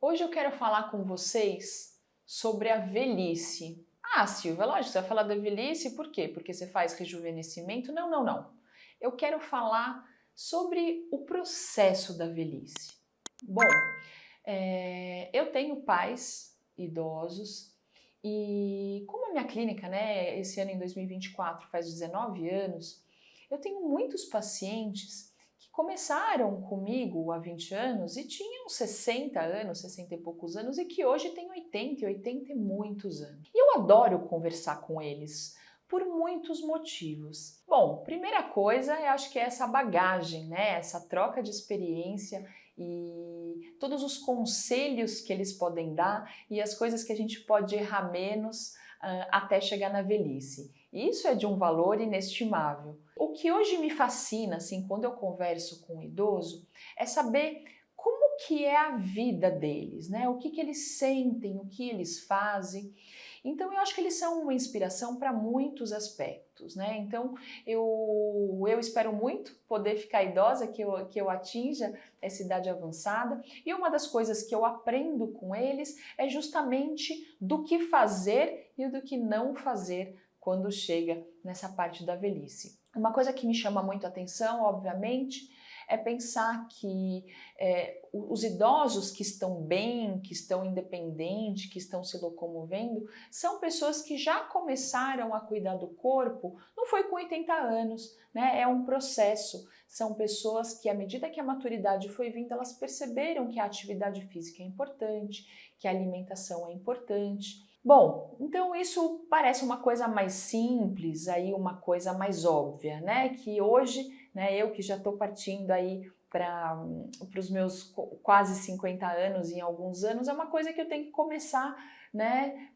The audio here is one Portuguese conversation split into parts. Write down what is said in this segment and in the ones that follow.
Hoje eu quero falar com vocês sobre a velhice. Ah, Silvia, lógico, você vai falar da velhice, por quê? Porque você faz rejuvenescimento? Não, não, não. Eu quero falar sobre o processo da velhice. Bom, eu tenho pais idosos e como a minha clínica, né, esse ano em 2024 faz 19 anos, eu tenho muitos pacientes que começaram comigo há 20 anos e tinham 60 anos, 60 e poucos anos e que hoje têm 80 e 80 e muitos anos. E eu adoro conversar com eles por muitos motivos. Bom, primeira coisa, eu acho que é essa bagagem, né? Essa troca de experiência e todos os conselhos que eles podem dar e as coisas que a gente pode errar menos até chegar na velhice. Isso é de um valor inestimável. O que hoje me fascina, assim, quando eu converso com um idoso, é saber como que é a vida deles, né? O que que eles sentem, o que eles fazem. Então eu acho que eles são uma inspiração para muitos aspectos, né? Então eu espero muito poder ficar idosa, que eu atinja essa idade avançada. E uma das coisas que eu aprendo com eles é justamente do que fazer e do que não fazer quando chega nessa parte da velhice. Uma coisa que me chama muito a atenção, obviamente, é pensar que os idosos que estão bem, que estão independentes, que estão se locomovendo, são pessoas que já começaram a cuidar do corpo, não foi com 80 anos, né? É um processo. São pessoas que, à medida que a maturidade foi vindo, elas perceberam que a atividade física é importante, que a alimentação é importante. Bom, então isso parece uma coisa mais simples, aí uma coisa mais óbvia, né? Que hoje, né, eu que já estou partindo aí para os meus quase 50 anos, em alguns anos, é uma coisa que eu tenho que começar, né,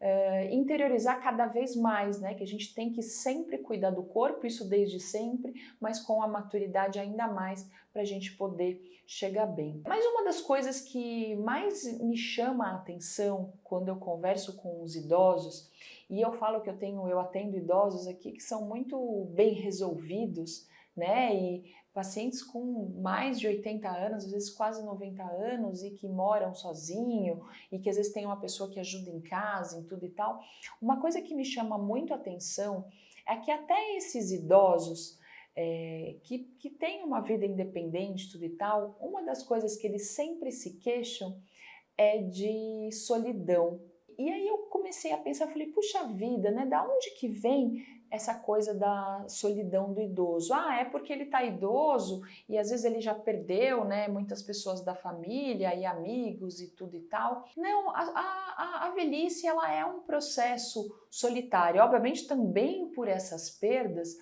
interiorizar cada vez mais, né? Que a gente tem que sempre cuidar do corpo, isso desde sempre, mas com a maturidade ainda mais para a gente poder chegar bem. Mas uma das coisas que mais me chama a atenção quando eu converso com os idosos, e eu falo que eu atendo idosos aqui que são muito bem resolvidos, né? E pacientes com mais de 80 anos, às vezes quase 90 anos e que moram sozinho e que às vezes tem uma pessoa que ajuda em casa, em tudo e tal. Uma coisa que me chama muito a atenção é que até esses idosos que têm uma vida independente, tudo e tal, uma das coisas que eles sempre se queixam é de solidão. E aí eu comecei a pensar, falei, puxa vida, né? Da onde que vem essa coisa da solidão do idoso? Ah, é porque ele tá idoso e às vezes ele já perdeu, né? Muitas pessoas da família e amigos e tudo e tal. Não, a velhice ela é um processo solitário, obviamente também por essas perdas,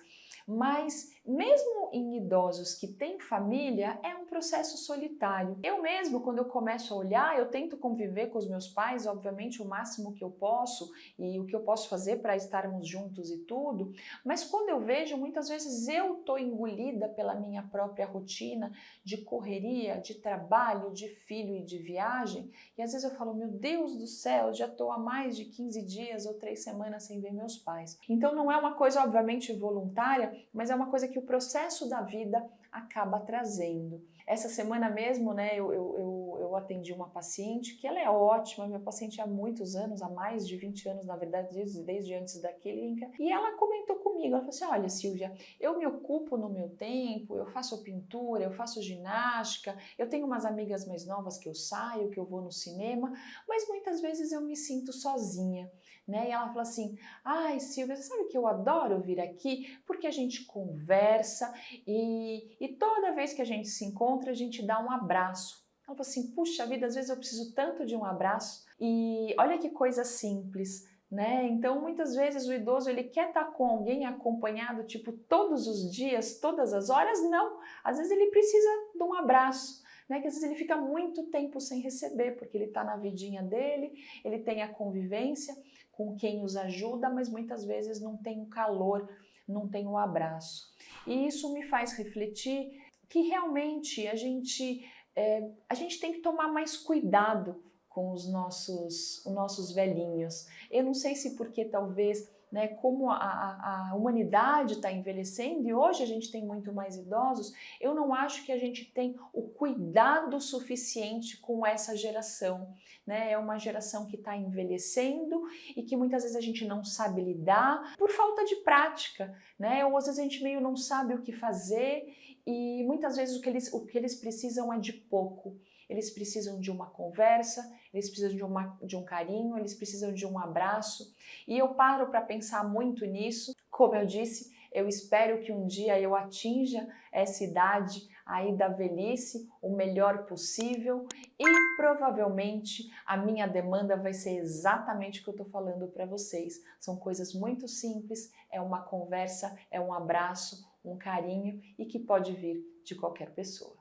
mas mesmo em idosos que têm família, é um processo solitário. Eu mesmo, quando eu começo a olhar, eu tento conviver com os meus pais, obviamente, o máximo que eu posso e o que eu posso fazer para estarmos juntos e tudo, mas quando eu vejo, muitas vezes eu estou engolida pela minha própria rotina de correria, de trabalho, de filho e de viagem, e às vezes eu falo, meu Deus do céu, já estou há mais de 15 dias ou 3 semanas sem ver meus pais. Então não é uma coisa, obviamente, voluntária, mas é uma coisa que o processo da vida acaba trazendo. Essa semana mesmo, né, eu atendi uma paciente que ela é ótima, minha paciente há muitos anos, há mais de 20 anos, na verdade, desde antes da clínica, e ela comentou comigo, ela falou assim, olha Silvia, eu me ocupo no meu tempo, eu faço pintura, eu faço ginástica, eu tenho umas amigas mais novas que eu saio, que eu vou no cinema, mas muitas vezes eu me sinto sozinha, né, e ela falou assim, ai Silvia, você sabe que eu adoro vir aqui porque a gente conversa e toda vez que a gente se encontra, a gente dá um abraço. Ela falou assim, puxa vida, às vezes eu preciso tanto de um abraço e olha que coisa simples, né? Então muitas vezes o idoso ele quer estar com alguém acompanhado, tipo todos os dias, todas as horas, não. Às vezes ele precisa de um abraço, né? Que às vezes ele fica muito tempo sem receber, porque ele está na vidinha dele, ele tem a convivência com quem os ajuda, mas muitas vezes não tem o calor, não tem o abraço. E isso me faz refletir que realmente a gente tem que tomar mais cuidado com os nossos velhinhos. Eu não sei se porque talvez né, como a humanidade está envelhecendo e hoje a gente tem muito mais idosos, eu não acho que a gente tem o cuidado suficiente com essa geração, né? É uma geração que está envelhecendo e que muitas vezes a gente não sabe lidar por falta de prática, né? Ou às vezes a gente meio não sabe o que fazer e muitas vezes o que eles precisam é de pouco. Eles precisam de uma conversa, eles precisam de um carinho, eles precisam de um abraço. E eu paro para pensar muito nisso. Como eu disse, eu espero que um dia eu atinja essa idade aí da velhice o melhor possível e provavelmente a minha demanda vai ser exatamente o que eu estou falando para vocês. São coisas muito simples, é uma conversa, é um abraço, um carinho e que pode vir de qualquer pessoa.